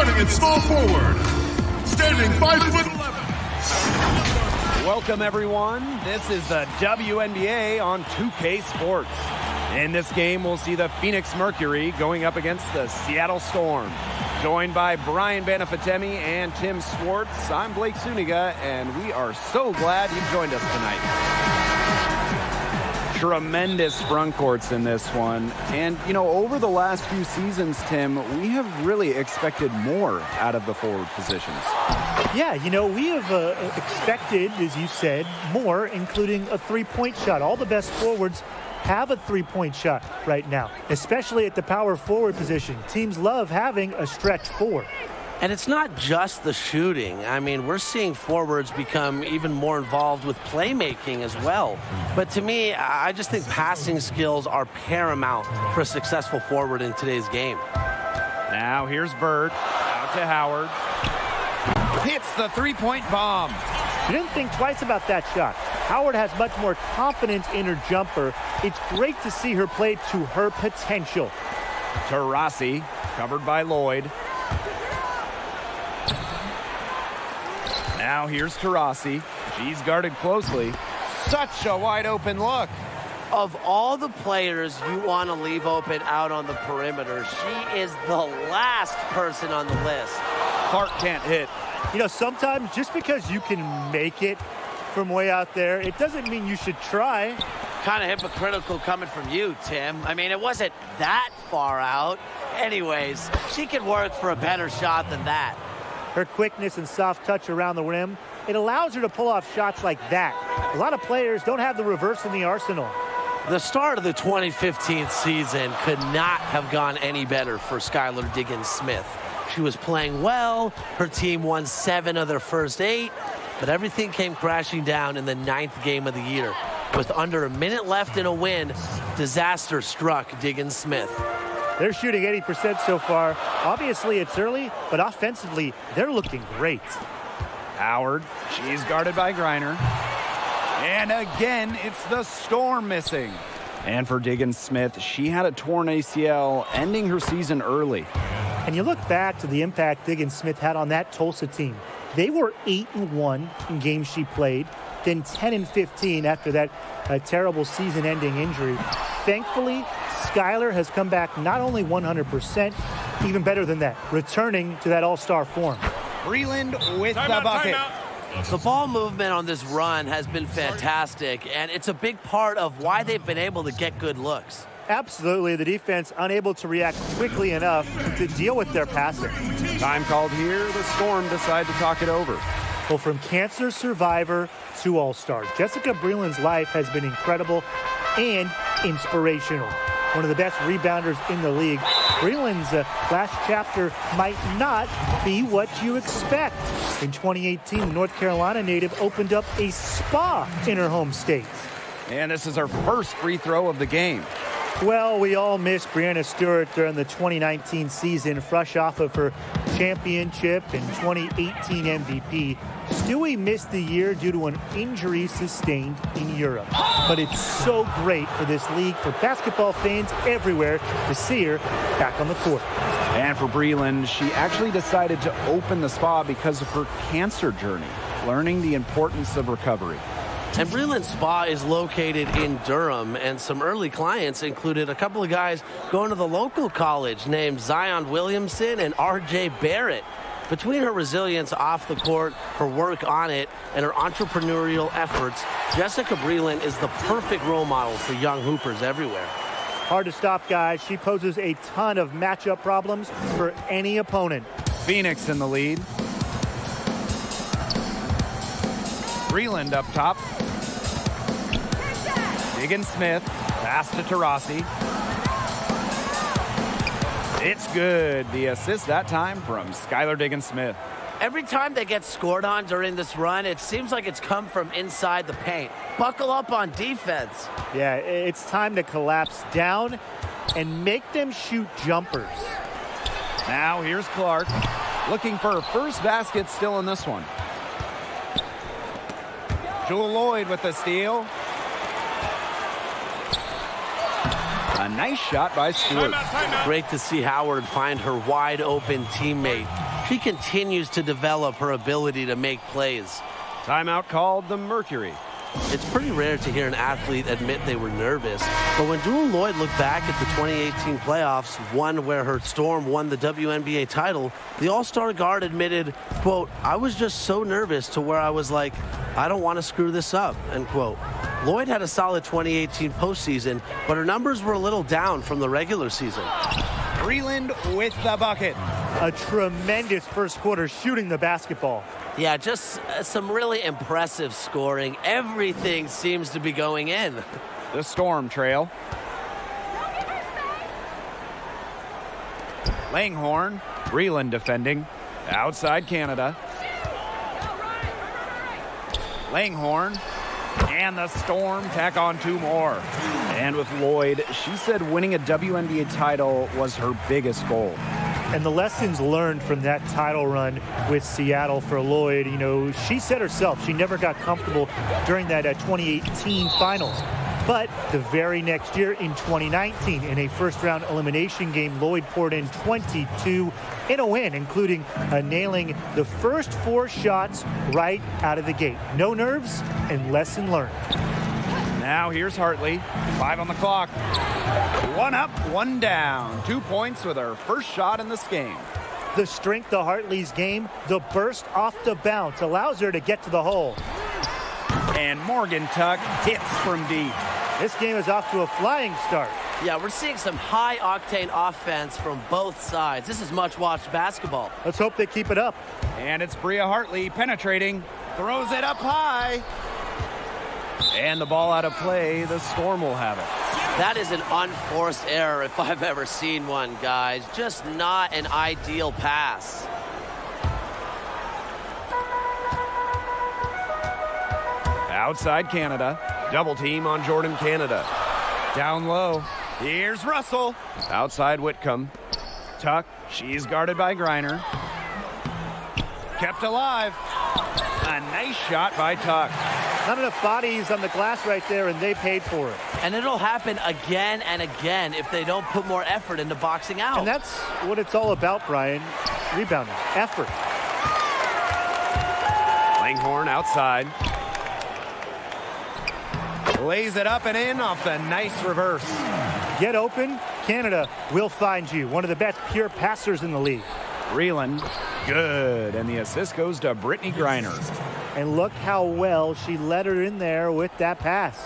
Starting at small forward, standing 5'11". Welcome, everyone. This is the WNBA on 2K Sports. In this game, we'll see the Phoenix Mercury going up against the Seattle Storm. Joined by Brian Banafitemi and Tim Swartz, I'm Blake Suniga, and we are so glad you've joined us tonight. Tremendous front courts in this one. And, you know, over the last few seasons, Tim, we have really expected more out of the forward positions. Yeah, you know, we have expected, as you said, more, including a three-point shot. All the best forwards have a three-point shot right now, especially at the power forward position. Teams love having a stretch four. And it's not just the shooting. I mean, we're seeing forwards become even more involved with playmaking as well. But to me, I just think passing skills are paramount for a successful forward in today's game. Now here's Bird, out to Howard. Hits the three-point bomb. You didn't think twice about that shot. Howard has much more confidence in her jumper. It's great to see her play to her potential. Taurasi, covered by Lloyd. Now here's Taurasi. She's guarded closely. Such a wide open look. Of all the players you want to leave open out on the perimeter, she is the last person on the list. Clark can't hit. You know, sometimes just because you can make it from way out there, it doesn't mean you should try. Kind of hypocritical coming from you, Tim. I mean, it wasn't that far out. Anyways, she could work for a better shot than that. Her quickness and soft touch around the rim, it allows her to pull off shots like that. A lot of players don't have the reverse in the arsenal. The start of the 2015 season could not have gone any better for Skylar Diggins-Smith. She was playing well. Her team won 7 of their first 8, but everything came crashing down in the 9th game of the year. With under a minute left in a win, disaster struck Diggins-Smith. They're shooting 80% so far. Obviously, it's early, but offensively, they're looking great. Howard, she's guarded by Griner. And again, it's the Storm missing. And for Diggins-Smith, she had a torn ACL, ending her season early. And you look back to the impact Diggins-Smith had on that Tulsa team. They were 8-1 in games she played, then 10-15 after that terrible season-ending injury. Thankfully, Skylar has come back not only 100%, even better than that, returning to that all-star form. Breland with the bucket. The ball movement on this run has been fantastic, and it's a big part of why they've been able to get good looks. Absolutely, the defense unable to react quickly enough to deal with their passing. Time called here, the Storm decide to talk it over. Well, from cancer survivor to all-star, Jessica Breland's life has been incredible and inspirational. One of the best rebounders in the league. Breland's last chapter might not be what you expect. In 2018, the North Carolina native opened up a spa in her home state. And this is her first free throw of the game. Well, we all miss Breanna Stewart during the 2019 season, fresh off of her championship and 2018 MVP. Stewie missed the year due to an injury sustained in Europe. But it's so great for this league, for basketball fans everywhere, to see her back on the court. And for Breland, she actually decided to open the spa because of her cancer journey, learning the importance of recovery. And Breland's spa is located in Durham, and some early clients included a couple of guys going to the local college named Zion Williamson and R.J. Barrett. Between her resilience off the court, her work on it, and her entrepreneurial efforts, Jessica Breland is the perfect role model for young hoopers everywhere. Hard to stop, guys. She poses a ton of matchup problems for any opponent. Phoenix in the lead. Breland up top. Diggins-Smith, pass to Taurasi. It's good. The assist that time from Skylar Diggins-Smith. Every time they get scored on during this run, it seems like it's come from inside the paint. Buckle up on defense. Yeah, it's time to collapse down and make them shoot jumpers. Now here's Clark, looking for her first basket still in this one. Jewel Lloyd with the steal. A nice shot by Stewart. Great to see Howard find her wide open teammate. She continues to develop her ability to make plays. Timeout called the Mercury. It's pretty rare to hear an athlete admit they were nervous, but when Jewel Lloyd looked back at the 2018 playoffs, one where her Storm won the WNBA title, the All-Star guard admitted, quote, "I was just so nervous to where I was like, I don't want to screw this up," end quote. Lloyd had a solid 2018 postseason, but her numbers were a little down from the regular season. Breland with the bucket. A tremendous first quarter shooting the basketball. Yeah, just some really impressive scoring. Everything seems to be going in. The Storm trail. Langhorn, Breland defending. Outside Canada. Langhorn. And the Storm tack on 2 more. And with Lloyd, she said winning a WNBA title was her biggest goal. And the lessons learned from that title run with Seattle for Lloyd, you know, she said herself she never got comfortable during that 2018 finals. But the very next year in 2019, in a first-round elimination game, Lloyd poured in 22 in a win, including nailing the first 4 shots right out of the gate. No nerves and lesson learned. Now here's Hartley. 5 on the clock. 1 up, 1 down. 2 points with her first shot in this game. The strength of Hartley's game, the burst off the bounce, allows her to get to the hole. And Morgan Tuck hits from deep. This game is off to a flying start. Yeah, we're seeing some high-octane offense from both sides. This is much-watched basketball. Let's hope they keep it up. And it's Bria Hartley penetrating. Throws it up high. And the ball out of play. The Storm will have it. That is an unforced error if I've ever seen one, guys. Just not an ideal pass. Outside Canada. Double team on Jordan Canada. Down low. Here's Russell. Outside Whitcomb. Tuck. She's guarded by Griner. Kept alive. A nice shot by Tuck. Not enough bodies on the glass right there, and they paid for it. And it'll happen again and again if they don't put more effort into boxing out. And that's what it's all about, Brian. Rebounding. Effort. Langhorn outside. Lays it up and in off the nice reverse. Get open. Canada will find you. One of the best pure passers in the league. Breland. Good. And the assist goes to Brittany Griner. And look how well she led her in there with that pass.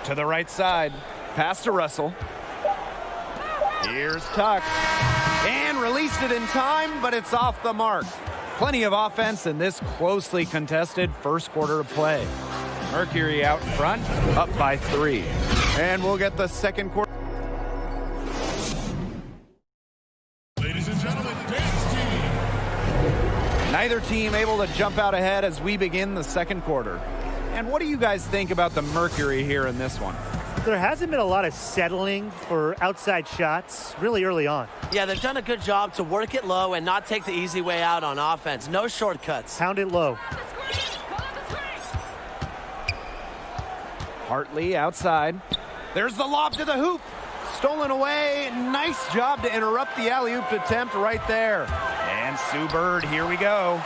To the right side. Pass to Russell. Here's Tuck. And released it in time, but it's off the mark. Plenty of offense in this closely contested first quarter of play. Mercury out front, up by 3. And we'll get the second quarter. Ladies and gentlemen, dance team. Neither team able to jump out ahead as we begin the second quarter. And what do you guys think about the Mercury here in this one? There hasn't been a lot of settling for outside shots really early on. Yeah, they've done a good job to work it low and not take the easy way out on offense. No shortcuts. Pound it low. Hartley outside. There's the lob to the hoop. Stolen away. Nice job to interrupt the alley-oop attempt right there. And Sue Bird, here we go.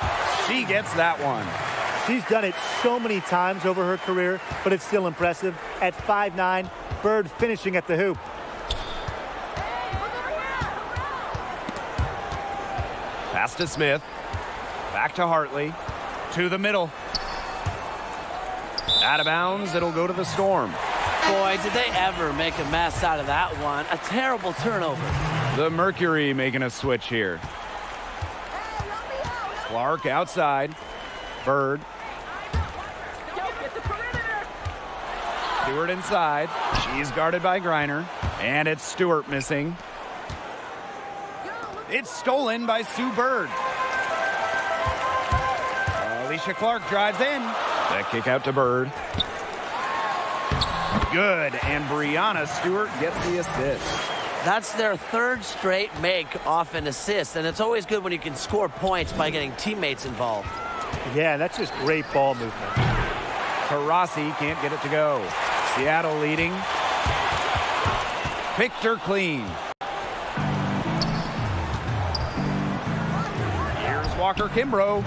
She gets that one. She's done it so many times over her career, but it's still impressive. At 5'9", Bird finishing at the hoop. Pass to Smith. Back to Hartley. To the middle. Out of bounds, it'll go to the Storm. Boy, did they ever make a mess out of that one. A terrible turnover. The Mercury making a switch here. Clark outside. Bird. Stewart inside. She's guarded by Griner. And it's Stewart missing. It's stolen by Sue Bird. Alicia Clark drives in. That kick out to Bird. Good, and Brianna Stewart gets the assist. That's their third straight make off an assist, and it's always good when you can score points by getting teammates involved. Yeah, that's just great ball movement. Taurasi can't get it to go. Seattle leading. Picked her clean. Walker Kimbrough.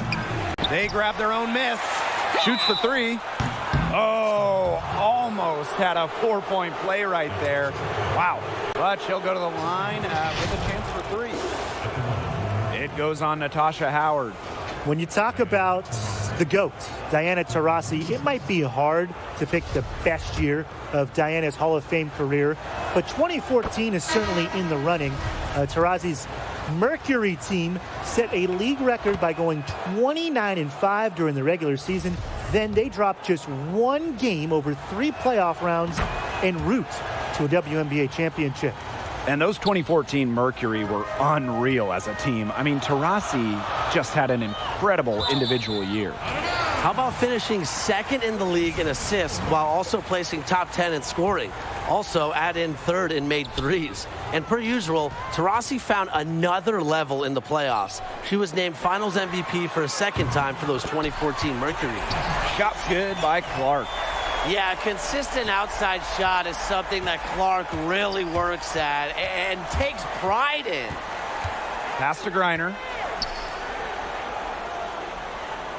They grab their own miss. Shoots the three. Oh, almost had a 4-point play right there. Wow. But she'll go to the line with a chance for three. It goes on Natasha Howard. When you talk about the GOAT, Diana Taurasi, it might be hard to pick the best year of Diana's Hall of Fame career, but 2014 is certainly in the running. Taurasi's Mercury team set a league record by going 29-5 during the regular season. Then they dropped just one game over 3 playoff rounds en route to a WNBA championship. And those 2014 Mercury were unreal as a team. I mean, Taurasi just had an incredible individual year. How about finishing second in the league in assists while also placing top 10 in scoring? Also add in third in made threes. And per usual, Taurasi found another level in the playoffs. She was named Finals MVP for a second time for those 2014 Mercury. Shots good by Clark. Yeah, consistent outside shot is something that Clark really works at and takes pride in. Pass to Griner.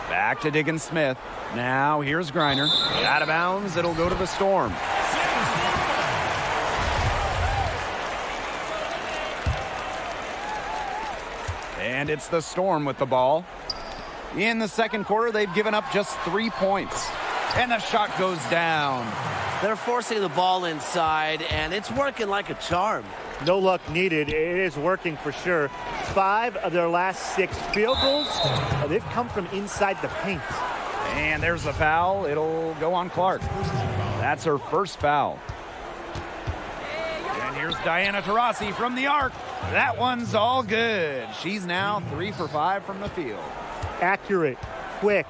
Back to Diggins Smith. Now here's Griner. Out of bounds. It'll go to the Storm. And it's the Storm with the ball. In the second quarter, they've given up just 3 points. And the shot goes down. They're forcing the ball inside, and it's working like a charm. No luck needed. It is working for sure. 5 of their last 6 field goals, they've come from inside the paint. And there's a foul. It'll go on Clark. That's her first foul. And here's Diana Taurasi from the arc. That one's all good. She's now 3 for 5 from the field. Accurate, quick,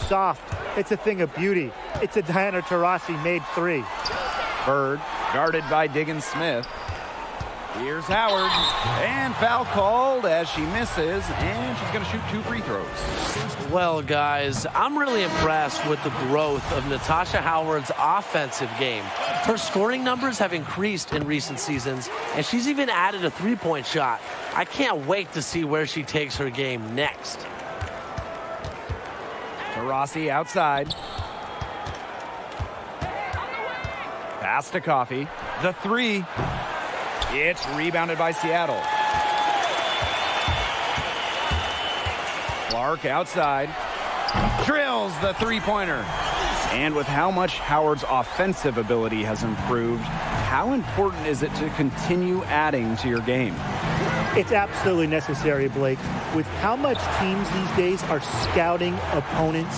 soft. It's a thing of beauty. It's a Diana Taurasi made 3. Bird guarded by Diggins Smith. Here's Howard, and foul called as she misses, and she's going to shoot 2 free throws. Well, guys, I'm really impressed with the growth of Natasha Howard's offensive game. Her scoring numbers have increased in recent seasons, and she's even added a 3-point shot. I can't wait to see where she takes her game next. Taurasi outside. Pass to Coffey. The 3. It's rebounded by Seattle. Clark outside. Drills the 3-pointer. And with how much Howard's offensive ability has improved, how important is it to continue adding to your game? It's absolutely necessary, Blake. With how much teams these days are scouting opponents,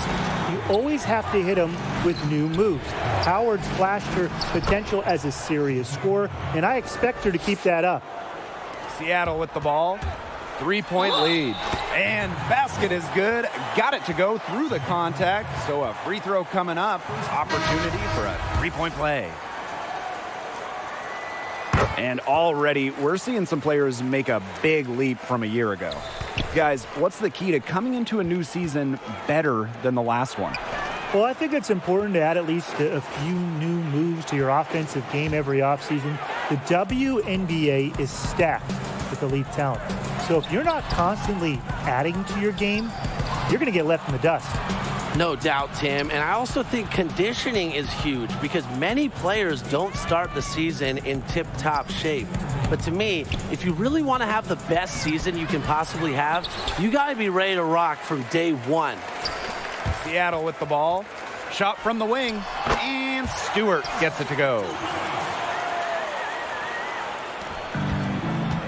you always have to hit them with new moves. Howard's flashed her potential as a serious scorer, and I expect her to keep that up. Seattle with the ball. 3-point lead. And basket is good. Got it to go through the contact. So a free throw coming up. Opportunity for a 3-point play. And already we're seeing some players make a big leap from a year ago. Guys, what's the key to coming into a new season better than the last one? Well, I think it's important to add at least a few new moves to your offensive game every offseason. The WNBA is stacked with elite talent. So if you're not constantly adding to your game, you're going to get left in the dust. No doubt, Tim. And I also think conditioning is huge because many players don't start the season in tip-top shape. But to me, if you really want to have the best season you can possibly have, you got to be ready to rock from day one. Seattle with the ball. Shot from the wing. And Stewart gets it to go.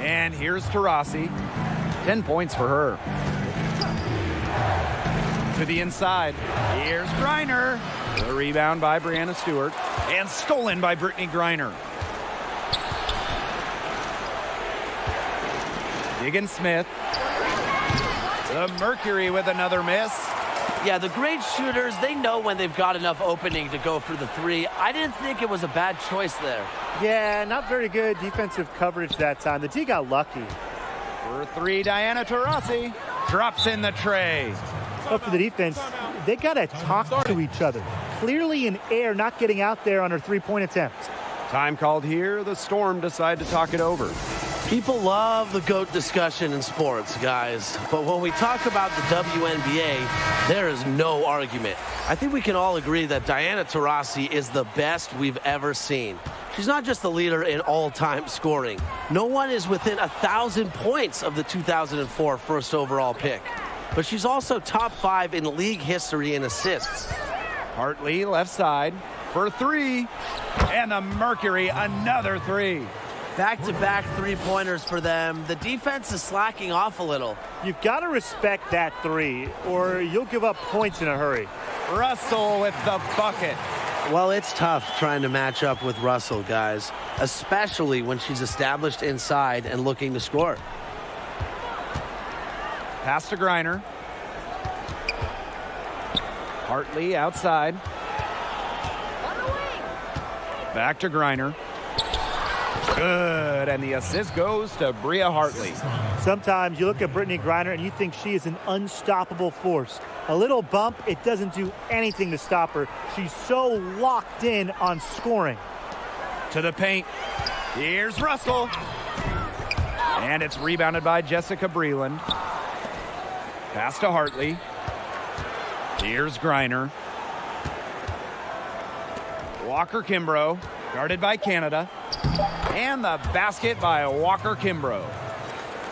And here's Taurasi. 10 points for her. To the inside. Here's Griner. The rebound by Brianna Stewart. And stolen by Brittany Griner. Diggins Smith. The Mercury with another miss. Yeah, the great shooters, they know when they've got enough opening to go for the 3. I didn't think it was a bad choice there. Yeah, not very good defensive coverage that time. The D got lucky. For 3, Diana Taurasi. Drops in the tray. But for the defense, they got to talk to each other. Clearly in air, not getting out there on her 3-point attempt. Time called here. The Storm decide to talk it over. People love the GOAT discussion in sports, guys. But when we talk about the WNBA, there is no argument. I think we can all agree that Diana Taurasi is the best we've ever seen. She's not just the leader in all-time scoring. No one is within 1,000 points of the 2004 first overall pick. But she's also top 5 in league history in assists. Hartley, left side, for 3. And the Mercury, another 3. Back-to-back three-pointers for them. The defense is slacking off a little. You've got to respect that 3, or you'll give up points in a hurry. Russell with the bucket. Well, it's tough trying to match up with Russell, guys, especially when she's established inside and looking to score. Pass to Griner. Hartley outside. Back to Griner. Good, and the assist goes to Bria Hartley. Sometimes you look at Brittany Griner and you think she is an unstoppable force. A little bump, it doesn't do anything to stop her. She's so locked in on scoring. To the paint. Here's Russell. And it's rebounded by Jessica Breland. Pass to Hartley. Here's Griner. Walker Kimbrough, guarded by Canada. And the basket by Walker Kimbrough.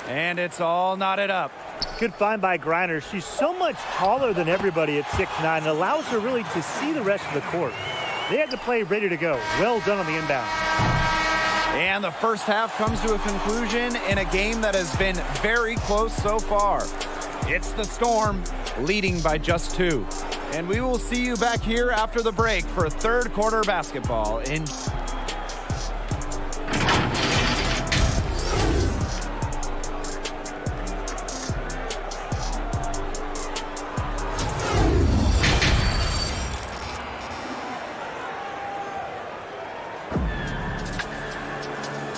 And it's all knotted up. Good find by Griner. She's so much taller than everybody at 6'9". It allows her really to see the rest of the court. They had the play ready to go. Well done on the inbound. And the first half comes to a conclusion in a game that has been very close so far. It's the Storm leading by just 2. And we will see you back here after the break for third quarter basketball.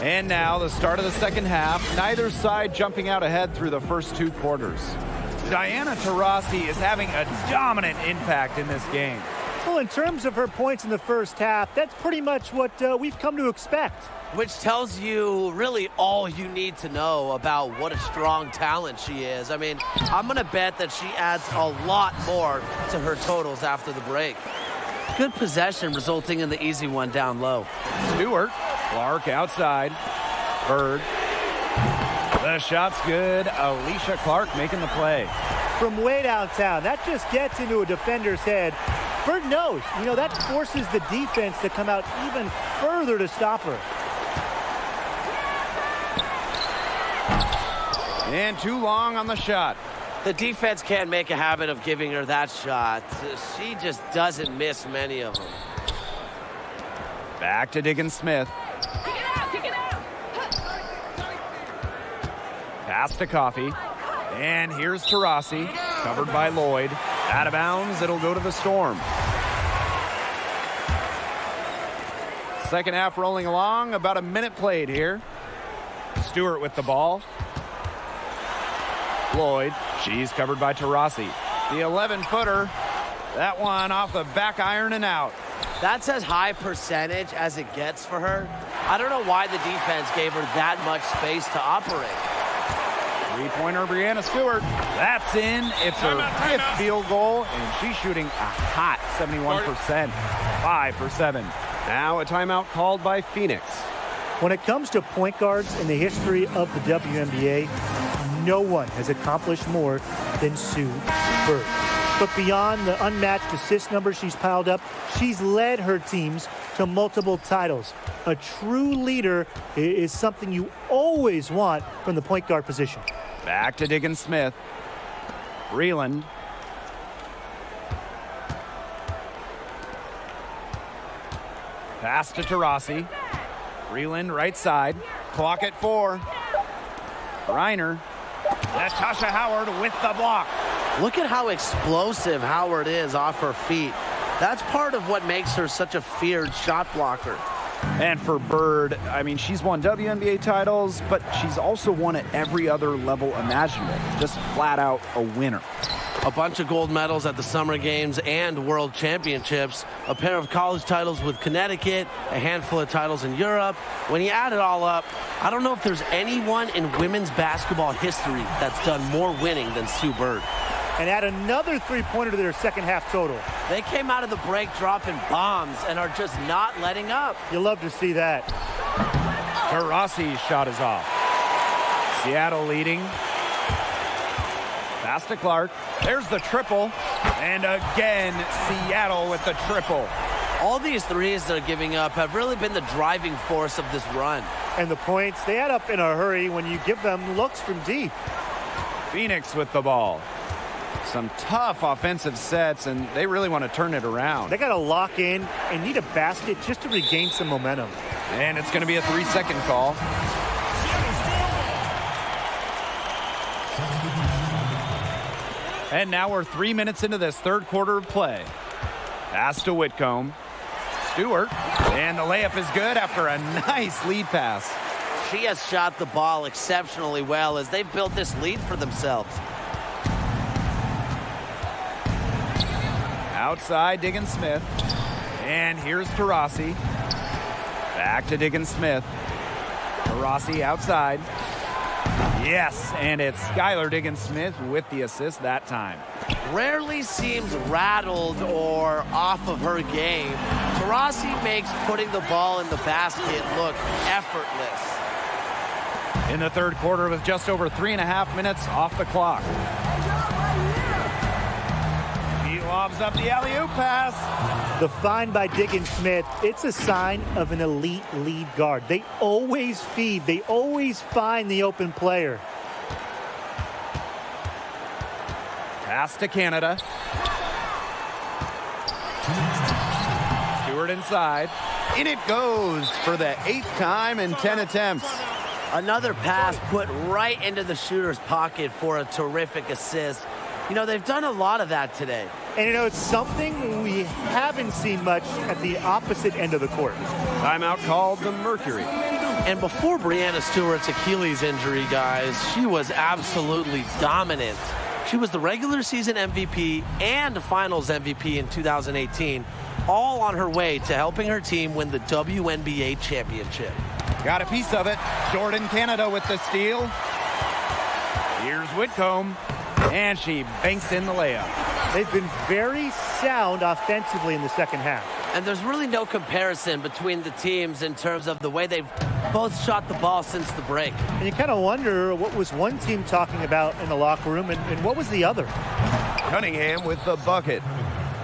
And now the start of the second half. Neither side jumping out ahead through the first 2 quarters. Diana Taurasi is having a dominant impact in this game. Well, in terms of her points in the first half, that's pretty much what we've come to expect. Which tells you really all you need to know about what a strong talent she is. I mean, I'm going to bet that she adds a lot more to her totals after the break. Good possession resulting in the easy one down low. Stewart, Clark outside, Bird. The shot's good. Alicia Clark making the play. From way downtown, that just gets into a defender's head. Bird knows, that forces the defense to come out even further to stop her. And too long on the shot. The defense can't make a habit of giving her that shot. She just doesn't miss many of them. Back to Diggins-Smith. Pass to Coffey. And here's Taurasi, covered by Lloyd. Out of bounds, it'll go to the Storm. Second half rolling along, about a minute played here. Stewart with the ball. Lloyd, she's covered by Taurasi. The 11-footer, that one off the back iron and out. That's as high percentage as it gets for her. I don't know why the defense gave her that much space to operate. Three-pointer, Brianna Stewart. That's in. It's her 5th field goal, and she's shooting a hot 71%. 5 for 7. Now a timeout called by Phoenix. When it comes to point guards in the history of the WNBA, no one has accomplished more than Sue Bird. But beyond the unmatched assist numbers she's piled up, she's led her teams to multiple titles. A true leader is something you always want from the point guard position. Back to Diggins-Smith. Breland. Pass to Taurasi. Breland right side. Clock at 4. Griner. Natasha Howard with the block. Look at how explosive Howard is off her feet. That's part of what makes her such a feared shot blocker. And for Bird, I mean, she's won WNBA titles, but she's also won at every other level imaginable. Just flat out a winner. A bunch of gold medals at the Summer Games and World Championships, a pair of college titles with Connecticut, a handful of titles in Europe. When you add it all up, I don't know if there's anyone in women's basketball history that's done more winning than Sue Bird. And add another three-pointer to their second half total. They came out of the break dropping bombs and are just not letting up. You love to see that. Taurasi's shot is off. Seattle leading. Pass to Clark. There's the triple. And again, Seattle with the triple. All these threes they're giving up have really been the driving force of this run. And the points, they add up in a hurry when you give them looks from deep. Phoenix with the ball. Some tough offensive sets, and they really want to turn it around. They got to lock in and need a basket just to regain some momentum. And it's going to be a 3-second call. And now we're 3 minutes into this third quarter of play. Pass to Whitcomb. Stewart. And the layup is good after a nice lead pass. She has shot the ball exceptionally well as they've built this lead for themselves. Outside, Diggins-Smith. And here's Taurasi. Back to Diggins-Smith. Taurasi outside. Yes, and it's Skylar Diggins-Smith with the assist that time. Rarely seems rattled or off of her game. Taurasi makes putting the ball in the basket look effortless. In the third quarter with just over 3.5 minutes off the clock. He lobs up the alley-oop pass. The find by Diggins-Smith, it's a sign of an elite lead guard. They always feed. They always find the open player. Pass to Canada. Stewart inside. In it goes for the 8th time in 10 attempts. Another pass put right into the shooter's pocket for a terrific assist. You know, they've done a lot of that today. And, you know, it's something we haven't seen much at the opposite end of the court. Timeout called the Mercury. And before Breanna Stewart's Achilles injury, guys, she was absolutely dominant. She was the regular season MVP and finals MVP in 2018, all on her way to helping her team win the WNBA championship. Got a piece of it. Jordan Canada with the steal. Here's Whitcomb. And she banks in the layup. They've been very sound offensively in the second half. And there's really no comparison between the teams in terms of the way they've both shot the ball since the break. And you kind of wonder what was one team talking about in the locker room and what was the other? Cunningham with the bucket.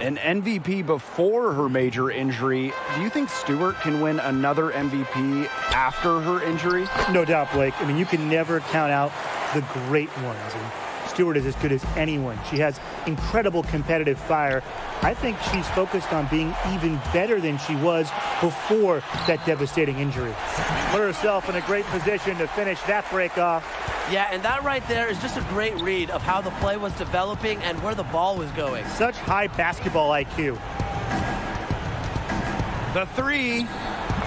An MVP before her major injury. Do you think Stewart can win another MVP after her injury? No doubt, Blake. I mean, you can never count out the great ones. And Stewart is as good as anyone. She has incredible competitive fire. I think she's focused on being even better than she was before that devastating injury. Put herself in a great position to finish that break off. Yeah, and that right there is just a great read of how the play was developing and where the ball was going. Such high basketball IQ. The three,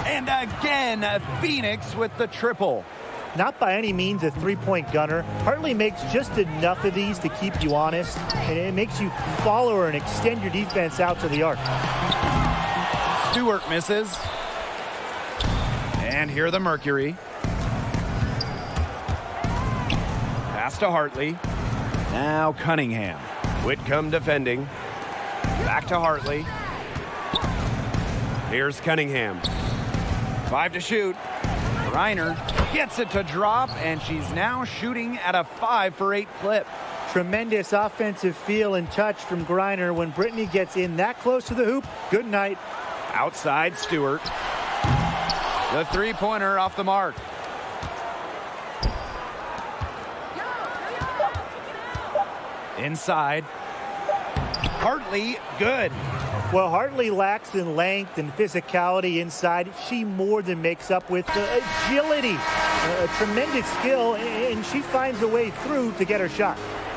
and again, Phoenix with the triple. Not by any means a three-point gunner. Hartley makes just enough of these to keep you honest, and it makes you follow her and extend your defense out to the arc. Stewart misses. And here the Mercury. Pass to Hartley. Now Cunningham. Whitcomb defending. Back to Hartley. Here's Cunningham. 5 to shoot. Reiner gets it to drop, and she's now shooting at a 5 for 8 clip. Tremendous offensive feel and touch from Griner. When Brittany gets in that close to the hoop, good night. Outside Stewart. The three-pointer off the mark. Inside. Hartley, good. Well, Hartley lacks in length and physicality inside. She more than makes up with agility, a tremendous skill, and she finds a way through to get her shot.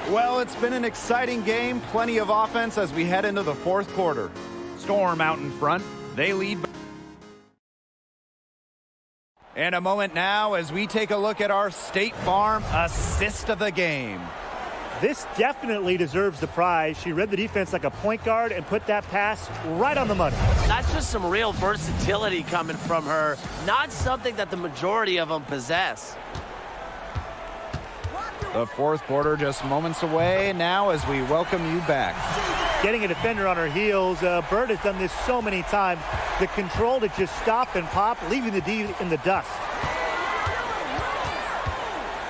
Well, it's been an exciting game, plenty of offense as we head into the fourth quarter. Storm out in front. They lead. And a moment now as we take a look at our State Farm assist of the game. This definitely deserves the prize. She read the defense like a point guard and put that pass right on the money. That's just some real versatility coming from her. Not something that the majority of them possess. The fourth quarter just moments away now as we welcome you back. Getting a defender on her heels. Bird has done this so many times. The control to just stop and pop, leaving the D in the dust.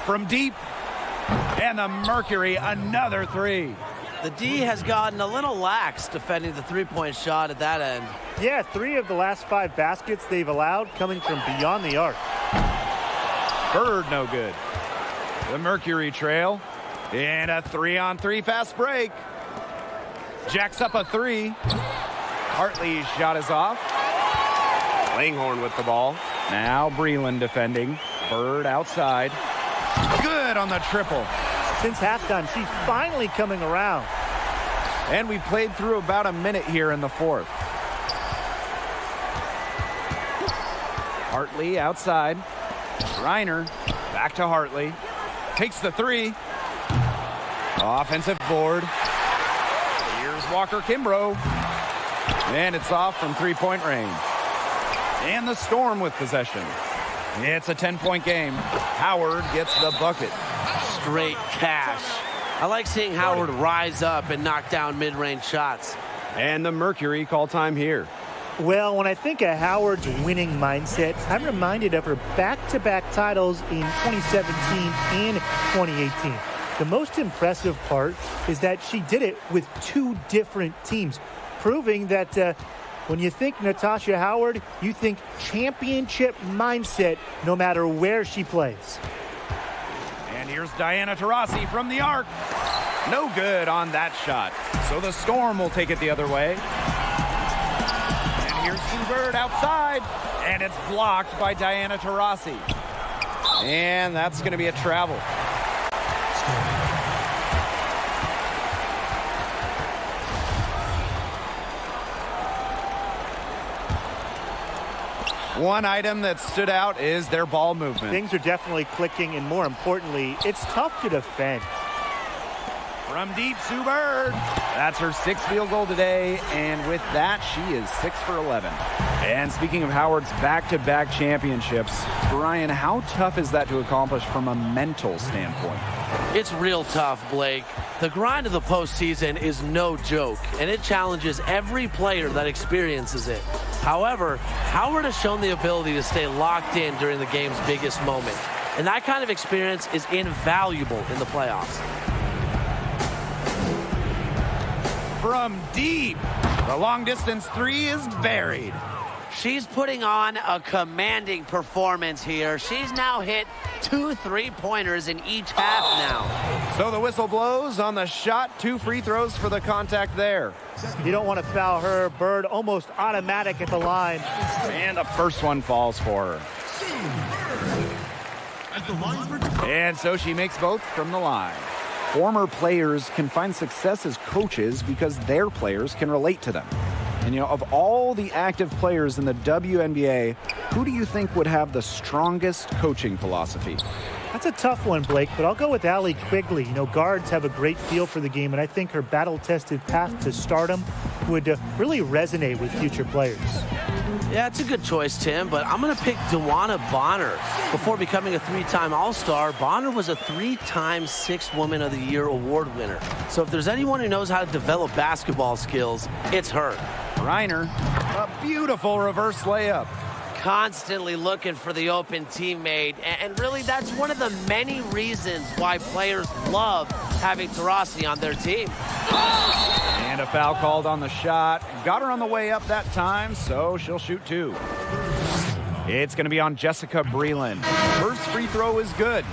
From deep, and the Mercury, another three. The D has gotten a little lax defending the three-point shot at that end. Yeah, 3 of the last 5 baskets they've allowed coming from beyond the arc. Bird no good. The Mercury trail, and a 3-on-3 fast break. Jacks up a 3. Hartley's shot is off. Langhorn with the ball. Now Breland defending. Bird outside. Good on the triple. Since halftime, she's finally coming around. And we played through about a minute here in the fourth. Hartley outside. Reiner back to Hartley. Takes the 3. Offensive board. Here's Walker Kimbrough. And it's off from three-point range. And the Storm with possession. It's a 10-point game. Howard gets the bucket. Straight cash. I like seeing Howard rise up and knock down mid-range shots. And the Mercury call time here. Well, when I think of Howard's winning mindset, I'm reminded of her back-to-back titles in 2017 and 2018. The most impressive part is that she did it with 2 different teams, proving that when you think Natasha Howard, you think championship mindset no matter where she plays. And here's Diana Taurasi from the arc. No good on that shot. So the Storm will take it the other way. And here's Sue Bird outside. And it's blocked by Diana Taurasi. And that's going to be a travel. One item that stood out is their ball movement. Things are definitely clicking, and more importantly, it's tough to defend. From deep, Sue Bird. That's her 6th field goal today, and with that, she is 6 for 11. And speaking of Howard's back-to-back championships, Brian, how tough is that to accomplish from a mental standpoint? It's real tough, Blake. The grind of the postseason is no joke, and it challenges every player that experiences it. However, Howard has shown the ability to stay locked in during the game's biggest moment, and that kind of experience is invaluable in the playoffs. From deep, the long-distance 3 is buried. She's putting on a commanding performance here. She's now hit 2 3-pointers in each half now. So the whistle blows on the shot. 2 free throws for the contact there. You don't want to foul her. Bird almost automatic at the line. And the first one falls for her. And so she makes both from the line. Former players can find success as coaches because their players can relate to them. And, you know, of all the active players in the WNBA, who do you think would have the strongest coaching philosophy? That's a tough one, Blake, but I'll go with Allie Quigley. You know, guards have a great feel for the game, and I think her battle-tested path to stardom would really resonate with future players. Yeah, it's a good choice, Tim, but I'm going to pick Dewana Bonner. Before becoming a 3-time All-Star, Bonner was a 3-time 6th Woman of the Year award winner. So if there's anyone who knows how to develop basketball skills, it's her. Reiner, a beautiful reverse layup. Constantly looking for the open teammate, and really that's one of the many reasons why players love having Taurasi on their team. And a foul called on the shot. Got her on the way up that time, so she'll shoot 2. It's going to be on Jessica Breland. First free throw is good,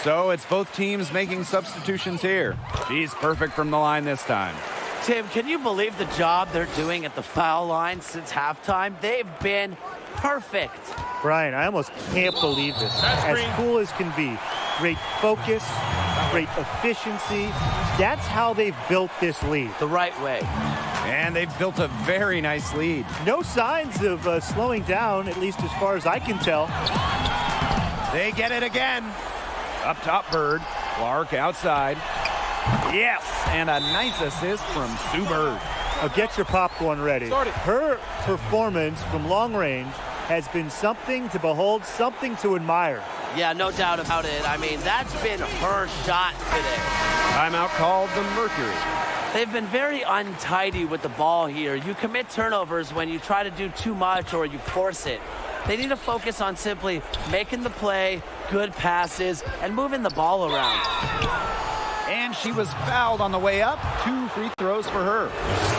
so it's both teams making substitutions here. She's perfect from the line this time. Tim, can you believe the job they're doing at the foul line since halftime? They've been perfect. Brian, I almost can't believe this. As cool as can be. Great focus, great efficiency. That's how they've built this lead. The right way. And they've built a very nice lead. No signs of slowing down, at least as far as I can tell. They get it again. Up top, Bird. Clark outside. Yes, and a nice assist from Sue Bird. Now get your popcorn ready. Her performance from long range has been something to behold, something to admire. Yeah, no doubt about it. I mean, that's been her shot today. Timeout called the Mercury. They've been very untidy with the ball here. You commit turnovers when you try to do too much or you force it. They need to focus on simply making the play, good passes, and moving the ball around. And she was fouled on the way up. 2 free throws for her.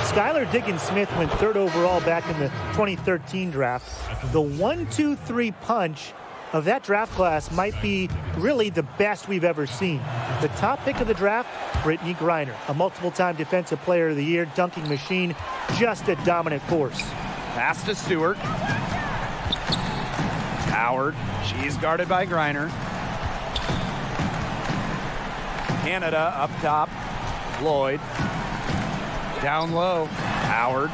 Skylar Diggins-Smith went 3rd overall back in the 2013 draft. The 1-2-3 punch of that draft class might be really the best we've ever seen. The top pick of the draft, Brittany Griner, a multiple-time Defensive Player of the Year, dunking machine, just a dominant force. Pass to Stewart. Howard, she's guarded by Griner. Canada up top, Lloyd. Down low, Howard.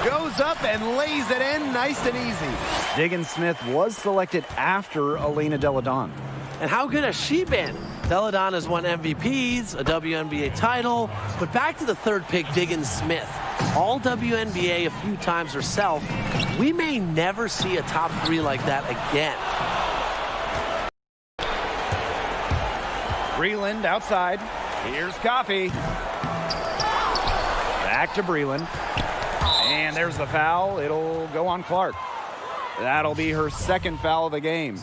Goes up and lays it in nice and easy. Diggins-Smith was selected after Elena Deladon. And how good has she been? Deladon has won MVPs, a WNBA title, but back to the 3rd pick, Diggins-Smith. All WNBA a few times herself. We may never see a top 3 like that again. Breland outside. Here's Coffey. Back to Breland. And there's the foul. It'll go on Clark. That'll be her 2nd foul of the game.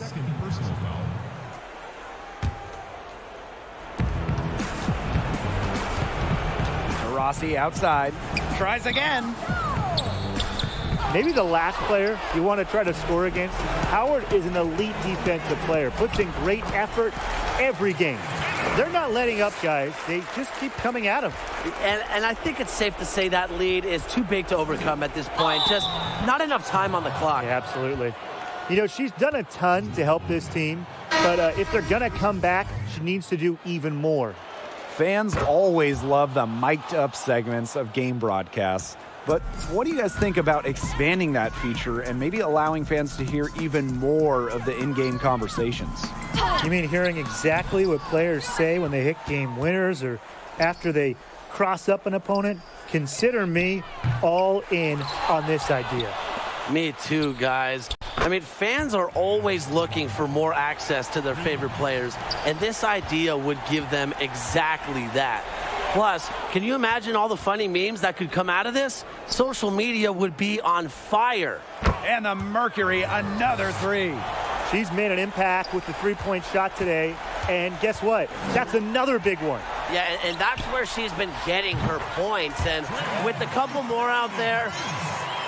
Rossi outside. Tries again. Maybe the last player you want to try to score against. Howard is an elite defensive player. Puts in great effort every game. They're not letting up, guys. They just keep coming at them. And I think it's safe to say that lead is too big to overcome at this point. Just not enough time on the clock. Yeah, absolutely. You know, she's done a ton to help this team, but if they're going to come back, she needs to do even more. Fans always love the mic'd up segments of game broadcasts. But what do you guys think about expanding that feature and maybe allowing fans to hear even more of the in-game conversations? You mean hearing exactly what players say when they hit game winners or after they cross up an opponent? Consider me all in on this idea. Me too, guys. I mean, fans are always looking for more access to their favorite players, and this idea would give them exactly that. Plus, can you imagine all the funny memes that could come out of this? Social media would be on fire. And the Mercury, another 3. She's made an impact with the three-point shot today, and guess what? That's another big one. Yeah, and that's where she's been getting her points, and with a couple more out there,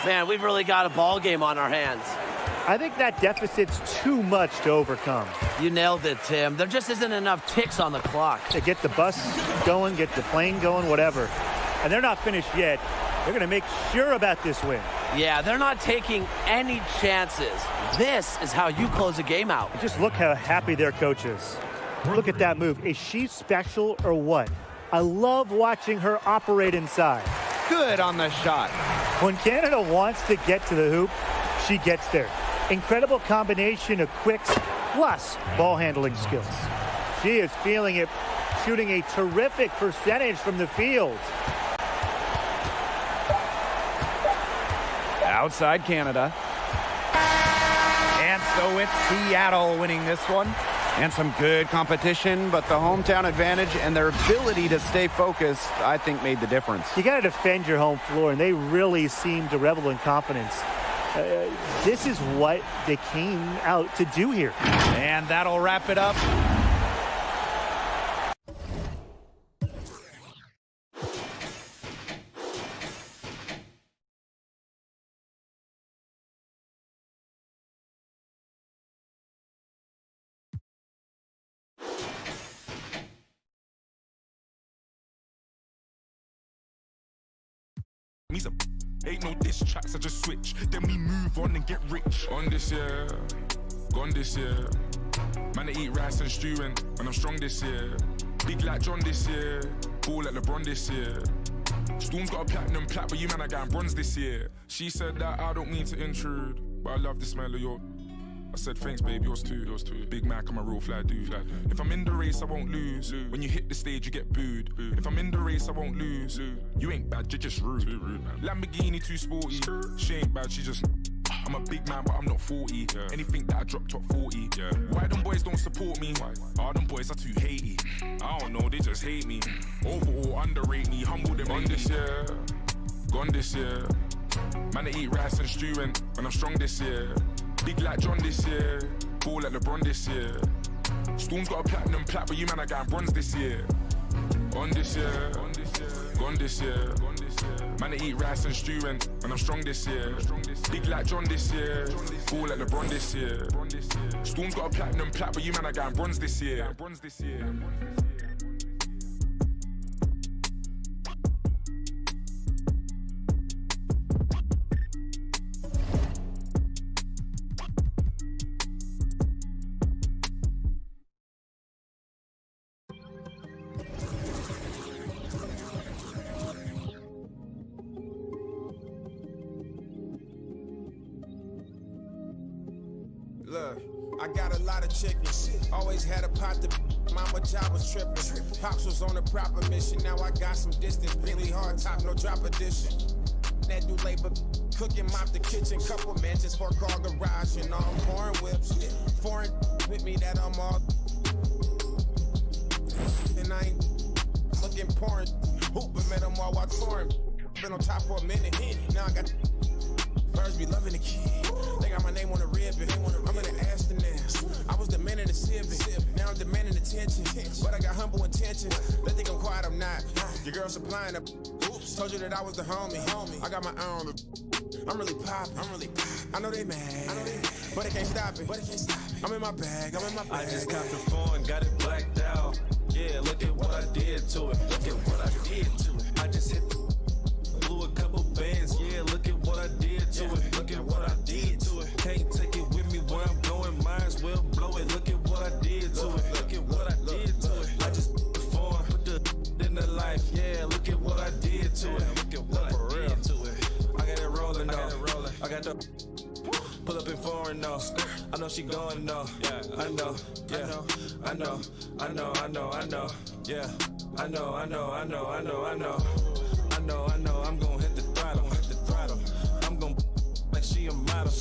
man, we've really got a ball game on our hands. I think that deficit's too much to overcome. You nailed it, Tim. There just isn't enough ticks on the clock. To get the bus going, get the plane going, whatever. And they're not finished yet. They're going to make sure about this win. Yeah, they're not taking any chances. This is how you close a game out. Just look how happy their coach is. Look at that move. Is she special or what? I love watching her operate inside. Good on the shot. When Canada wants to get to the hoop, she gets there. Incredible combination of quicks plus ball handling skills. She is feeling it, shooting a terrific percentage from the field. Outside Canada. And so it's Seattle winning this one. And some good competition, but the hometown advantage and their ability to stay focused, I think, made the difference. You got to defend your home floor, and they really seem to revel in confidence. This is what they came out to do here. And that'll wrap it up. Ain't no diss tracks, I just switch. Then we move on and get rich. On this year, gone this year. Man, I eat rice and stew and I'm strong this year. Big like John this year. Ball like LeBron this year. Storm's got a platinum plat, but you man, I got bronze this year. She said that I don't mean to intrude, but I love the smell of your I said thanks babe, yours too. Big Mac, I'm a real fly dude. If I'm in the race, I won't lose. When you hit the stage, you get booed. If I'm in the race, I won't lose. You ain't bad, you're just rude. Lamborghini too sporty. She ain't bad, she just... I'm a big man, but I'm not 40. Anything that I drop top 40. Why them boys don't support me? Oh, them boys are too hatey. I don't know, they just hate me. Overall, underrate me, humble them. Gone this year, gone this year. Man, I eat rice and stew and I'm strong this year. Big like John this year, ball like LeBron this year. Storm's got a platinum plat, but you man, I got bronze this year. On this year, gone this year. Man, I eat rice and stew and I'm strong this year. Big like John this year, ball like LeBron this year. Storm's got a platinum plat, but you man, I got bronze this year. Look, I got a lot of chickens. Always had a pot to mama job was tripping. Pops was on a proper mission. Now I got some distance. Really hard top, no drop edition. That do labor, cooking, mop the kitchen. Couple mansions, 4-car garage, and all foreign whips. Foreign with me that I'm all. And I ain't looking pouring. Hooping, met them all while touring. Been on top for a minute. Now I got. Birds be loving the kid. They got my name on the ribbon. I'm in the Aston now. I was demanding the civic. Now I'm demanding attention. But I got humble intention. They think I'm quiet, I'm not. Your girl supplying up. Told you that I was the homie. I got my own. I'm really poppin'. I know they mad. But they can't stop it. I'm in my bag. I just copped the phone, got it blacked out. Yeah, look at what I did to it. I just hit the blew a couple bands. Yeah, look at what I did to it. Look at what I did to it. Can't take it with me where I'm going. Might as well blow it. Look at what I did to it. Look at what I did to it. I just put the phone, put the in the life. Yeah, look at what I did to it. Look at what I did to it. I got it rolling though. I got the pull up in foreign though. I know she going though. Yeah, I know. Yeah, I know. Yeah, I know. I'm gon' hit the throttle. I'm gon' like she a model.